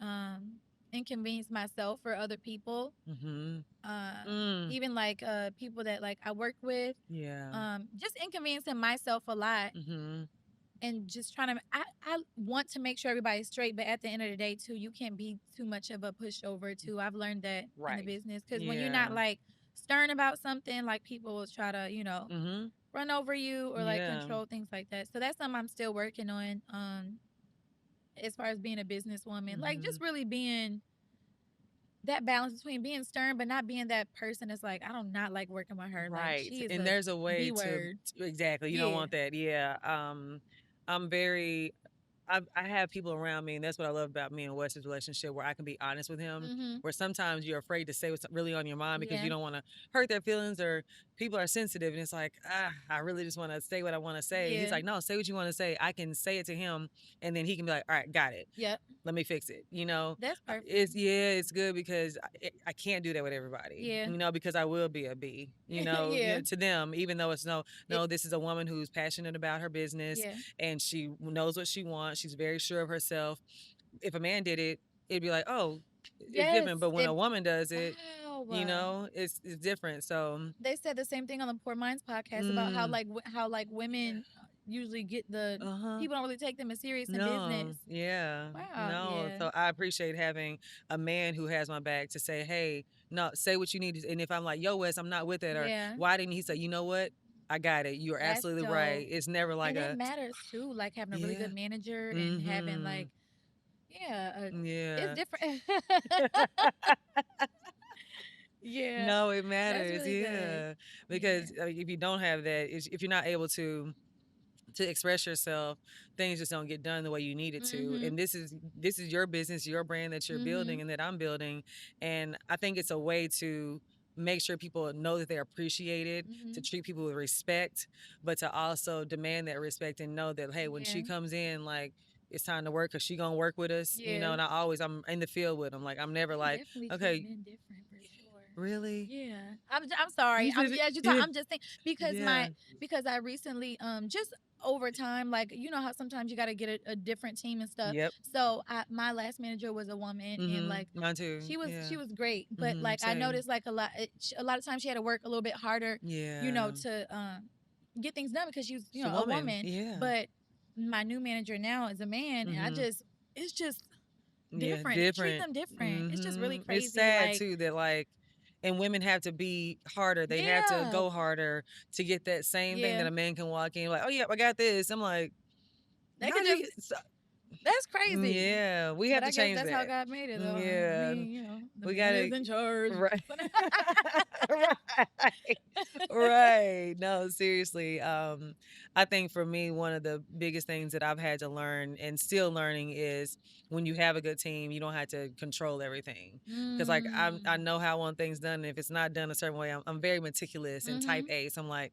um, inconvenienced myself for other people. Mm-hmm. Mm. Even like people that like I work with, Yeah. just inconveniencing myself a lot Mm-hmm. and just trying to I want to make sure everybody's straight, but at the end of the day too, you can't be too much of a pushover too. I've learned that in the Right. business because when you're not Yeah. like stern about something, like people will try to, you know, Mm-hmm. run over you or like Yeah. control things like that. So that's something I'm still working on. As far as being a businesswoman, like Mm-hmm. just really being that balance between being stern but not being that person that's like, I do not like working with her. Like Right. she is And a there's a way B to word. exactly. You don't Yeah. want that. Yeah. I'm very I have people around me, and that's what I love about me and Wes's relationship, where I can be honest with him. Mhm. Where sometimes you're afraid to say what's really on your mind because Yeah. you don't want to hurt their feelings, or people are sensitive, and it's like, I really just want to say what I want to say. He's Yeah. like, no, say what you want to say. I can say it to him, and then he can be like, all right, got it. Yep. Let me fix it. That's perfect. It's yeah, it's good because I can't do that with everybody. Yeah. Because I will be a B. Yeah. To them, even though it's no, It, no, this is a woman who's passionate about her business yeah. and she knows what she wants. She's very sure of herself. If a man did it, it'd be like, oh, it's Yes. different. But when a woman does it, Wow. it's different. So, They said the same thing on the Poor Minds podcast about how mm, like how like women usually get the uh huh. people don't really take them as serious in No, business. yeah, Wow. no. Yeah. So I appreciate having a man who has my back to say, hey, no, say what you need. And if I'm like, yo, Wes, I'm not with it, or Yeah. why didn't he say, you know what? I got it. You're That's absolutely right. dope. It's never like And it a, matters too, like having a really yeah, good manager and having mm-hmm, like, yeah, it's yeah. different. Yeah, No, it that's matters. really good. Yeah, Yeah. because if you don't have that, if you're not able to express yourself, things just don't get done the way you need it to. Mhm. And this is your business, your brand that you're building Mhm. and that I'm building. And I think it's a way to make sure people know that they're appreciated, to Mhm. treat people with respect, but to also demand that respect and know that, hey, when Yeah. she comes in, like, it's time to work because she gonna work with us, Yeah. and I'm in the field with them. Like, I'm never You like, definitely treat okay, men different for sure. really? Yeah. I'm sorry. You should, Yeah, you talk, yeah, I'm just thinking because yeah, because I recently just over time, like you know how sometimes you got to get a different team and stuff. yep, So my last manager was a woman and like mine too, she yeah, was great, but like I same, noticed like a lot of times she had to work a little bit harder, you know, yeah. to get things done because she was, you It's a know, a woman. woman. Yeah. But my new manager now is a man and Mhm. it's just Yeah, different. He treat different. them different. It's just really Mhm. It's crazy. sad Like, too that, like, and women have to be harder. They have to yeah, go harder to get that same thing yeah. that a man can walk in like, "Oh yeah, I got this." I'm like, They "How could do just you that's crazy. Yeah, we have But to I guess change that's how that. God made it, though. I Yeah. mean, you know, the We man is gotta in charge. right. Right. Right. No, seriously. I think for me, one of the biggest things that I've had to learn and still learning is when you have a good team, you don't have to control everything. Because like I Mm. know how I want things done. And if it's not done a certain way, I'm very meticulous and type Mhm. A. So I'm like,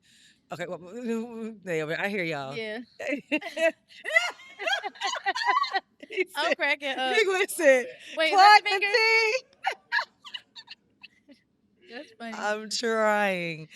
okay, well, I hear y'all. Yeah. He I'm said, cracking up. Big Win said, Wait, is that clock the the finger? T. That's funny. I'm trying.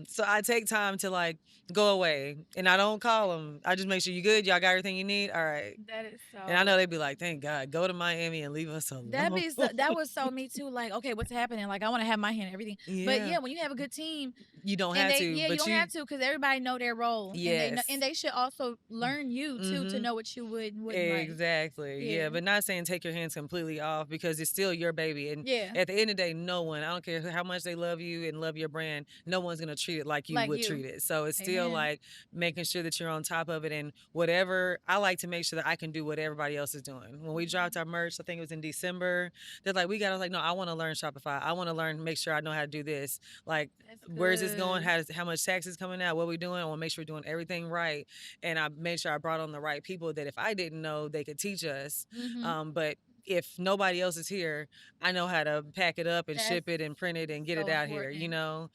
So I take time to like go away and I don't call them. I just make sure you good. Y'all got everything you need. All right. That is And I know so. they'd be like, thank God, go to Miami and leave us alone. That was so me too. Like, okay, what's happening? Like, I want to have my hand in everything. But Yeah. yeah, when you have a good team, You don't and have to, you but don't you, have to because everybody know their role, and they know, and yes. they should also learn you too to Mm-hmm. know what you would and wouldn't like. Exactly. Yeah. Yeah. But not saying take your hands completely off because it's still your baby. And Yeah. at the end of the day, no one, I don't care how much they love you and love your brand, no one's going to treat it like you Like would you. treat it. So it's still Amen. like making sure that you're on top of it and whatever. I like to make sure that I can do what everybody else is doing. When we dropped our merch, I think it was in December, they're like, I was like, no, I want to learn Shopify. I want to learn, make sure I know how to do this. Like, That's where's this going? good. How much tax is coming out? What we doing? I want to make sure we're doing everything right. And I made sure I brought on the right people that if I didn't know, they could teach us. Mhm. But if nobody else is here, I know how to pack it up and That's ship it and print it and get it so out here, you important. know?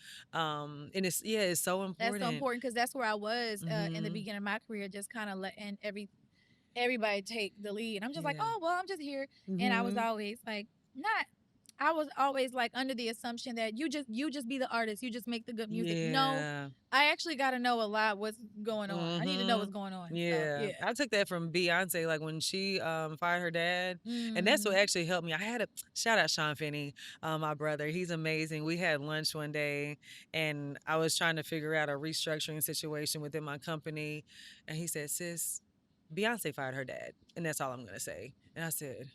And it's so That's so important. important because that's where I was in the Hmm. beginning of my career, just kind of letting everybody take the lead. I'm just like, Yeah. oh well, I'm just here, and I was Hmm. always like, not. I was always like under the assumption that you just be the artist, you just make the good music. No, Yeah. I actually got to know a lot what's going on. I need to know Hmm. what's going on. So Yeah, yeah. I took that from Beyonce, like when she fired her dad, and that's what Mm. actually helped me. I had a shout out Sean Finney, my brother. He's amazing. We had lunch one day, and I was trying to figure out a restructuring situation within my company, and he said, "Sis, Beyonce fired her dad," and that's all I'm gonna say. And I said,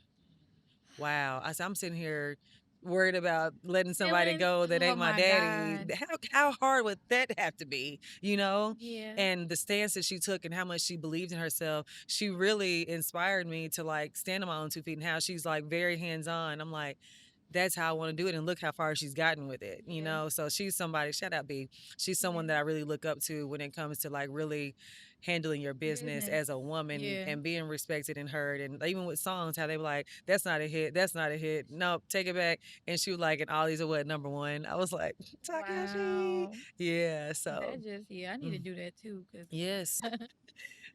wow. I said, I'm sitting here worried about letting somebody Feelings. go that Oh ain't my my daddy. God. How hard would that have to be, you know? Yeah. And the stance that she took and how much she believed in herself, she really inspired me to like stand on my own 2 feet and how she's like very hands on. I'm like, that's how I want to do it. And look how far she's gotten with it, you Yeah. know? So she's somebody, shout out B. She's someone Yeah. that I really look up to when it comes to like really handling your business Business. as a woman Yeah. and being respected and heard. And even with songs, how they were like, that's not a hit. That's not a hit. Nope, take it back. And she was like, and all these are what, number one? I was like, Takashi. Wow. Yeah. So, That just, yeah, I need to mm, do that too. Cause yes,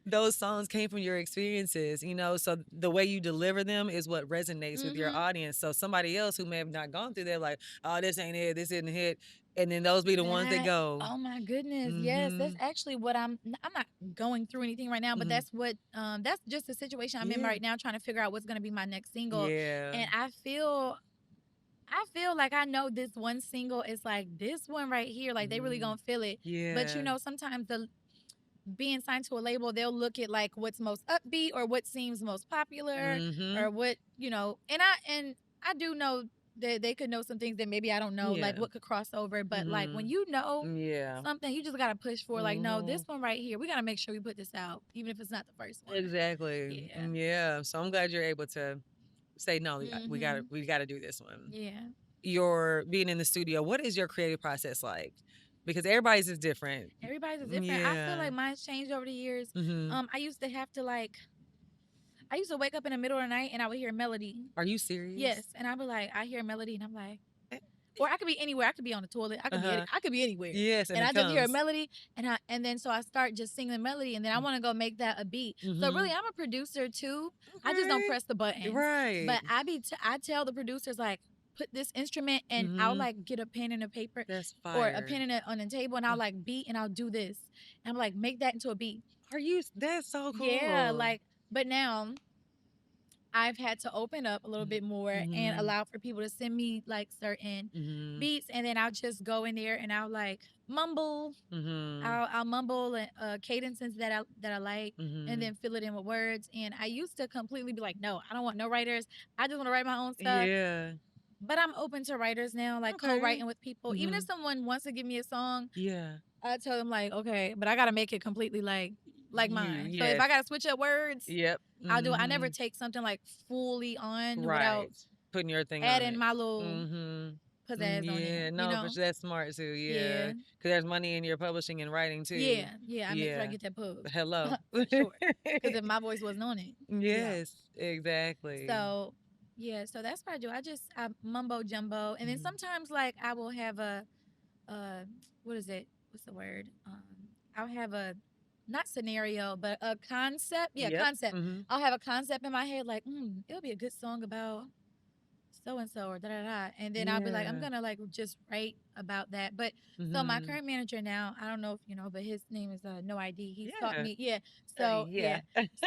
those songs came from your experiences, you know, so the way you deliver them is what resonates with your mm-hmm. audience. So somebody else who may have not gone through that, like, oh, this ain't it, this isn't hit, and then those be the ones that That, go, oh my goodness, yes, mm-hmm, that's actually what I'm not going through anything right now, but mm-hmm, that's just the situation I'm in yeah, right now, trying to figure out what's gonna be my next single. yeah, And I feel like I know this one single is like this one right here, like they really mm-hmm, gonna feel it. But yeah, sometimes the being signed to a label, they'll look at like what's most upbeat or what seems most popular mm-hmm, or what, and I do know that they could know some things that maybe I don't know, like yeah, what could cross over. But like when mm-hmm, you know yeah, something, you just gotta push for like, no, mm-hmm. this one right here, we gotta make sure we put this out, even if it's not the first one. Exactly. Yeah. Yeah. So I'm glad you're able to say no. Mm-hmm. We gotta do this one. Yeah. Your being in the studio, what is your creative process like? Because everybody's is different. Everybody's is different. I feel Yeah. like mine's changed over the years. Hmm. I used to have to I used to wake up in the middle of the night and I would hear a melody. Are you serious? Yes, and I'd be like, I hear a melody and I'm like, Eh, or I could be anywhere. I could be on the toilet. uh-huh. I could be anywhere. Yes, and And it I just hear a comes. melody, and then so I start just singing the melody, and then I want to go make that a beat. So really, I'm a producer too. I just don't Okay. press the buttons. Right. But I tell the producers like, put this instrument, and I'll like get a pen and a paper That's or a fire. pen on the table, and I'll like beat, and I'll do this, and I'm like, make that into a beat. Are you? That's so cool. Yeah, like, but now I've had to open up a little bit more and allow for people to send me like certain beats, and then I'll just go in there and I'll like mumble. I'll mumble cadences that I like, and then fill it in with words. And I used to completely be like, no, I don't want no writers. I just want to write my own stuff. Yeah. But I'm open to writers now, like Okay. co-writing with people. Even if someone wants to give me a song, Yeah. I tell them like, okay, but I gotta make it completely like mine. So if Yes. I gotta switch up words, Yep. I'll do it. I never take something like fully on without Right. Putting your thing on adding it. my little pizzazz on Yeah, it. no, You know? but that's smart too. Yeah, Yeah. because there's money in your publishing and writing too. Yeah, I make sure I Yeah. get that pub. Hello. For sure. Because if my voice wasn't on it. Yes, exactly. So, yeah, so that's what I do. I mumbo jumbo. And then sometimes, like, I will have what is it? What's the word? I'll have not scenario, but a concept. Yeah, Yep. concept. I'll have a concept in my head, like, it'll be a good song about so and so or da da da, and then I'll be like, I'm gonna like just write about that. But so my current manager now, I don't know if you know, but his name is No ID. He's taught me, So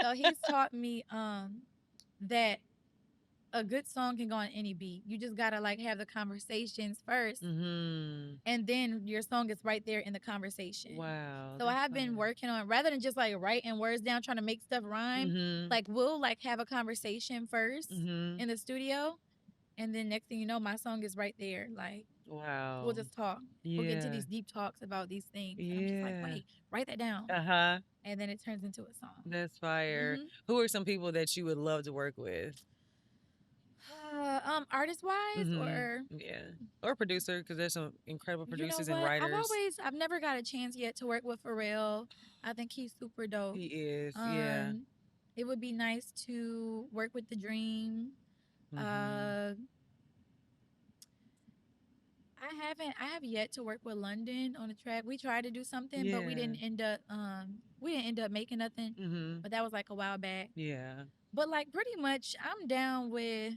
so he's taught me that a good song can go on any beat. You just gotta like have the conversations first, and then your song is right there in the conversation. Wow. So I have been working on, rather than just like writing words down, trying to make stuff rhyme. Like we'll like have a conversation first in the studio, and then next thing you know, my song is right there. Like, wow. we'll just talk. We'll get into these deep talks about these things. I'm just like, wait, write that down. And then it turns into a song. That's fire. Who are some people that you would love to work with? Artist wise or producer, because there's some incredible producers and writers. I've never got a chance yet to work with Pharrell. I think he's super dope. He is, It would be nice to work with The Dream. I have yet to work with London on a track. We tried to do something, but we didn't end up making nothing. But that was like a while back. Yeah. But like pretty much I'm down with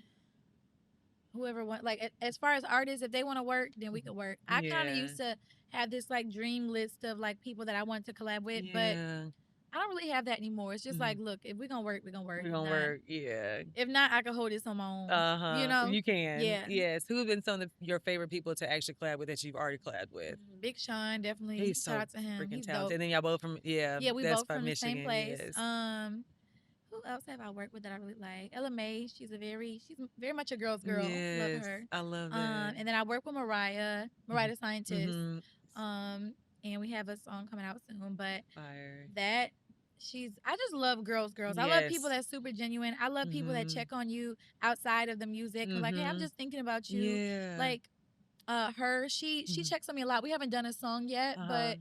whoever want, like as far as artists, if they want to work, then we could work. I kind of used to have this like dream list of like people that I wanted to collab with, but I don't really have that anymore. It's just like, look, if we're gonna work, we're gonna work. We're gonna work, yeah. If not, I can hold this on my own. You know? You can. Yeah. Yes. Who have been some of your favorite people to actually collab with that you've already collabed with? Big Sean, definitely. He's so shout out to him. freaking He's talented. dope. And then y'all both from we both from the same place. Yes. Who else have I worked with that I really like? Ella May. She's very much a girl's girl. Yes, love her. I love that. And then I work with Mariah the Scientist. And we have a song coming out soon. But fire. that I just love girls. I love people Yes. that's super genuine. I love people that Mhm. check on you outside of the music. Like, hey, I'm Mhm. just thinking about you. Yeah. Like, her, she Mhm. checks on me a lot. We haven't done a song yet, Uh-huh. but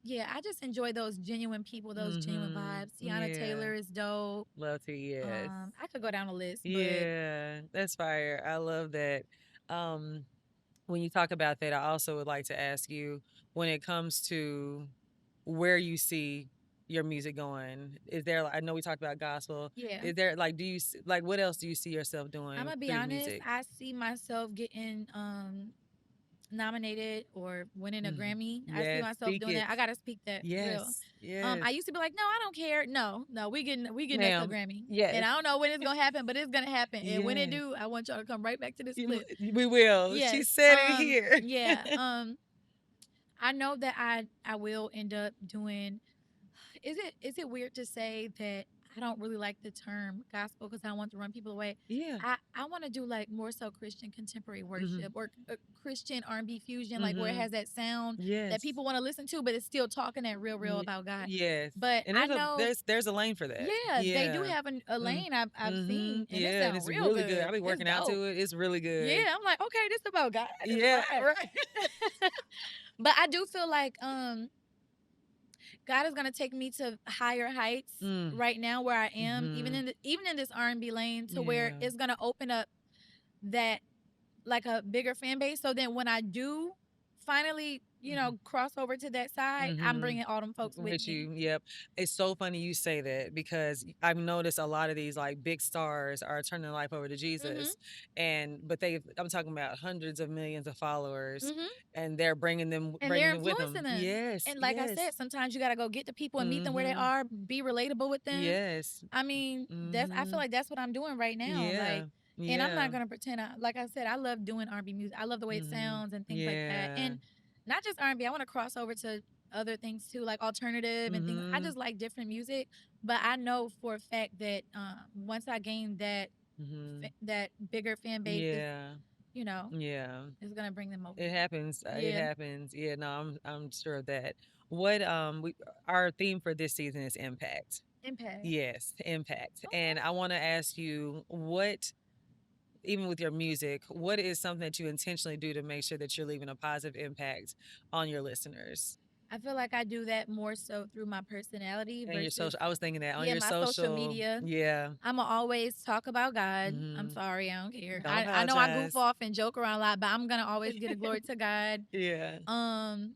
yeah, I just enjoy those genuine people, those genuine Mhm. vibes. Tiana Yeah. Taylor is dope. Love to, yes. I could go down a list, but Yeah. That's fire. I love that. Um, when you talk about that, I also would like to ask you when it comes to where you see your music going. Is there, like, I know we talked about gospel. yeah. Is there, like, like, what else do you see yourself I'm doing gonna be through honest. music? I see myself getting nominated or winning a Mhm. Grammy. I see Yes, myself speak doing it. that. I gotta speak that for real. Yes, yes. I used to be like, no, I don't care. No, no, we getting us a Ma'am, Grammy. And yes, I don't know when it's gonna happen, but it's gonna happen. And when it yes. do, I want y'all to come right back to this clip. We will. She Yes. said it here. Yeah. I know that I will end up doing. Is it weird to say that I don't really like the term gospel because I want to run people away? Yeah. I want to do like more so Christian contemporary Mhm. worship or Christian R&B fusion, like where it Mhm. has that sound that Yes. people want to listen to, but it's still talking that real Ye about God. yes. But And I know, there's a lane for that. yeah, they do Yeah. have a Mm. lane I've seen, Mhm. and it Yeah, and sounds it's real really good. good. I be It's working out dope. to it. It's really good. Yeah, I'm like, okay, this about God. It's Yeah, right. right. But I do feel like God is gonna take me to higher heights Mm. right now where I am, Mhm. even in this R&B lane, to where Yeah. it's gonna open up that like a bigger fan base. So then when I do finally, Mhm. cross over to that side, I'm Mhm. bringing all them folks with With me. you, yep. It's so funny you say that because I've noticed a lot of these like big stars are turning their life over to Mhm. Jesus, but I'm talking about hundreds of millions of followers, Mhm. and they're And they're bringing it with influencing them. them. Yes, And like I said, yes. sometimes you gotta go get the people and meet them where they Mhm. are, be relatable with them. Yes. I mean, I feel Mhm. like that's what I'm doing right now. Yeah. Like, and I'm Yeah. not gonna pretend. Like I said, I love doing R&B music. I love the way it Mhm. sounds and things like that. Yeah. And not just R&B. I want to cross over to other things too, like alternative and things. I Mhm. just like different music. But I know for a fact that once I gain Mhm. that bigger fan base, is Yeah. you know Yeah. is gonna bring them over. It happens. It Yeah, happens. Yeah, no, I'm sure of that. What we our theme for this season is impact. impact. Yes, impact. Okay. And I want to ask you what, even with your music, what is something that you intentionally do to make sure that you're leaving a positive impact on your listeners I feel like I do that more so through my personality and your versus social? I was thinking that on yeah, your my social social. media. Yeah. I'ma always talk about God. I'm Hmm. sorry, I don't care. Don't I know I goof apologize. off and joke around a lot, but I'm gonna always give the glory to God. Yeah. Um,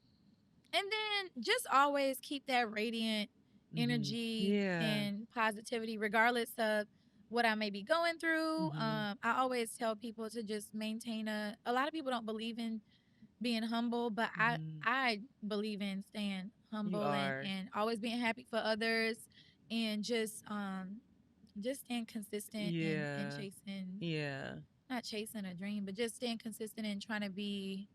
and then just always keep that radiant Hmm. energy Yeah. and positivity, regardless of what I may be going through. Hmm. I always tell people to just maintain a lot of people don't believe in being humble, but Hmm. I believe in staying You humble are. and always being happy for others and just staying consistent and Yeah. chasing Yeah. not chasing a dream, but just staying consistent and trying to be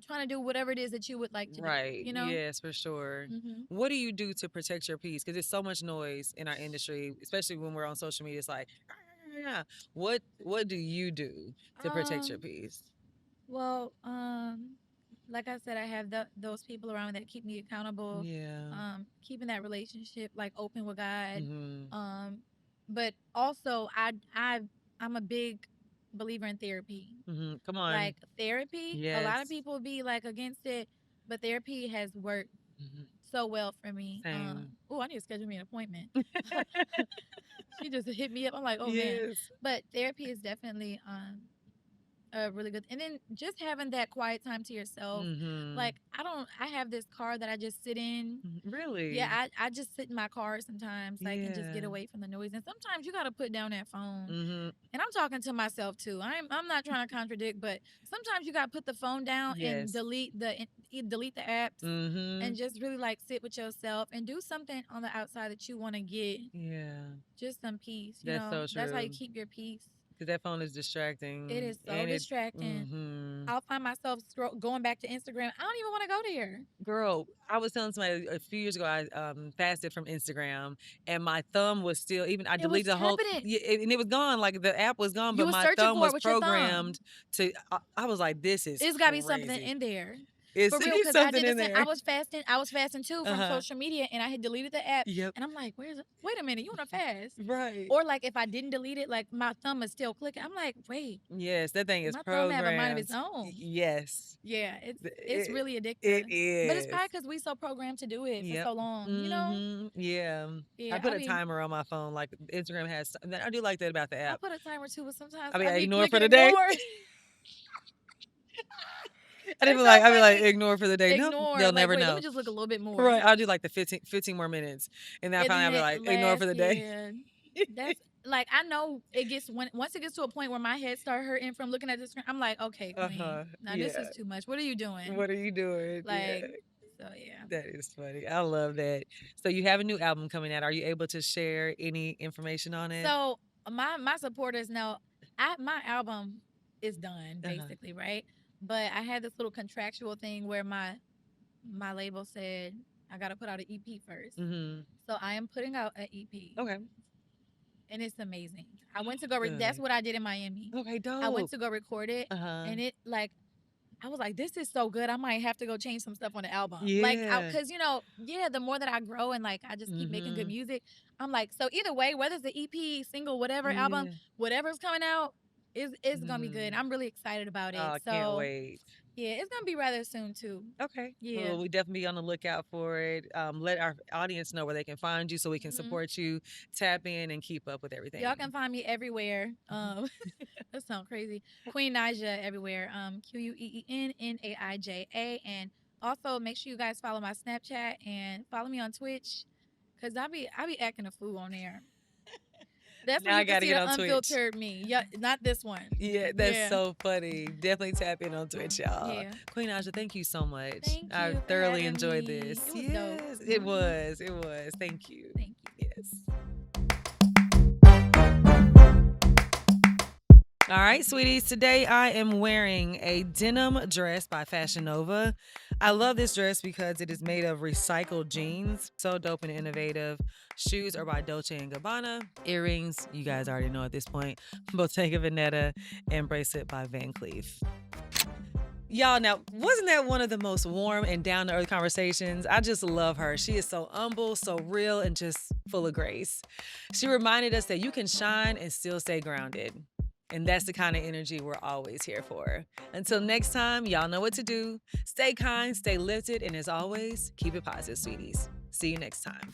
trying to do whatever it is that you would like to do, Right. you know? Yes, for sure. Mhm. What do you do to protect your peace? Because there's so much noise in our industry, especially when we're on social media. It's like, yeah. What do you do to protect your Um, peace? well, like I said, I have those people around me that keep me accountable, Yeah. keeping that relationship like open with God. Mm-hmm. Um, but also I'm a big believer in therapy. Mm-hmm. Come on. Like therapy, a lot of Yes. people be like against it, but therapy has worked Hmm. so well for me. Same. Oh, I need to schedule me an appointment. She just hit me up. I'm like, oh man. Yes. But therapy is definitely really good. And then just having that quiet time to yourself. Mm-hmm. Like I have this car that I just sit in. Yeah, Really? I just sit in my car sometimes, like, and just get Yeah. away from the noise. And sometimes you gotta put down that phone. Mm-hmm. And I'm talking to myself too. I'm not trying to contradict, but sometimes you gotta put the phone down and Yes. delete the apps Mm-hmm. and just really like sit with yourself and do something on the outside that you want to get Yeah. just some peace. That's so That's how you true. keep your peace. Because that phone is It distracting is so and it. distracting. Mm-hmm. I'll find myself going back to Instagram. I don't even want to go there. Girl, I was telling somebody a few years ago I fasted from Instagram and my thumb was still, even I It was deleted the whole tapping it. yeah, and it was gone, like the app was gone, You but were my searching thumb for it was with your thumb. programmed to I was like, this is It's got to be something crazy. in there. It's For real, because I something did in the same. there. I was fasting too from social media, and I had deleted the app. Yep. And I'm like, wait a minute, you want to fast? Right. Or like if I didn't delete it, like my thumb is still clicking. I'm like, wait, Yes, that thing is my thumb have a mind of programmed. its own. Yes. Yeah, it's really addictive. It But it's is. probably because we so programmed to do it for Yep. so long, you know? Yeah. Yeah, I put a timer on my phone. Like Instagram has. I do like that about the I app. put a timer too, but sometimes I mean, I be ignore for clicking the day. ignore. I didn't It's be like, so I'd be like, funny. ignore for the day. Nope, Ignore. they'll Like, never wait, know. let me just look a little bit more. Right. I'll do like the 15 more minutes. And then And finally I'll be then like, ignore for the day. Yeah. That's like I know it gets once it gets to a point where my head start hurting from looking at the screen. I'm like, okay, Queen, now this is too much. What are you doing? What are you doing? Like, so yeah. That is funny. I love that. So you have a new album coming out. Are you able to share any information on it? So my supporters know my album is done basically, right? But I had this little contractual thing where my label said I got to put out an EP first. So I am putting out an EP. Okay. And it's amazing. I went to go. That's what I did in Miami. Okay, dope. I went to go record it, and it like, I was like, this is so good. I might have to go change some stuff on the album. Yeah. Like, cause the more that I grow and like I just keep making good music, I'm like, so either way, whether it's the EP, single, whatever album, whatever's coming out, is gonna be good. I'm really excited about it. Oh, I can't wait. Yeah, it's gonna be rather soon too. Okay. Yeah. Well, we definitely be on the lookout for it. Let our audience know where they can find you so we can support you, tap in, and keep up with everything. Y'all can find me everywhere. That sounds crazy. Queen Naija everywhere. QueenNaija. And also make sure you guys follow my Snapchat and follow me on Twitch, cause I be acting a fool on there. That's now when you I gotta can see get the on unfiltered Twitch. me. Yeah, not this one. Yeah, that's so funny. Definitely tap in on Twitch, y'all. Yeah. Queen Naija, thank you so much. Thank you I for thoroughly having enjoyed me. this. It was Yes, dope. it was. It was. Thank you. Thank you. Yes. All right, sweeties. Today I am wearing a denim dress by Fashion Nova. I love this dress because it is made of recycled jeans. So dope and innovative. Shoes are by Dolce & Gabbana. Earrings, you guys already know at this point. Bottega Veneta, and bracelet by Van Cleef. Y'all, now, wasn't that one of the most warm and down-to-earth conversations? I just love her. She is so humble, so real, and just full of grace. She reminded us that you can shine and still stay grounded. And that's the kind of energy we're always here for. Until next time, y'all know what to do. Stay kind, stay lifted, and as always, keep it positive, sweeties. See you next time.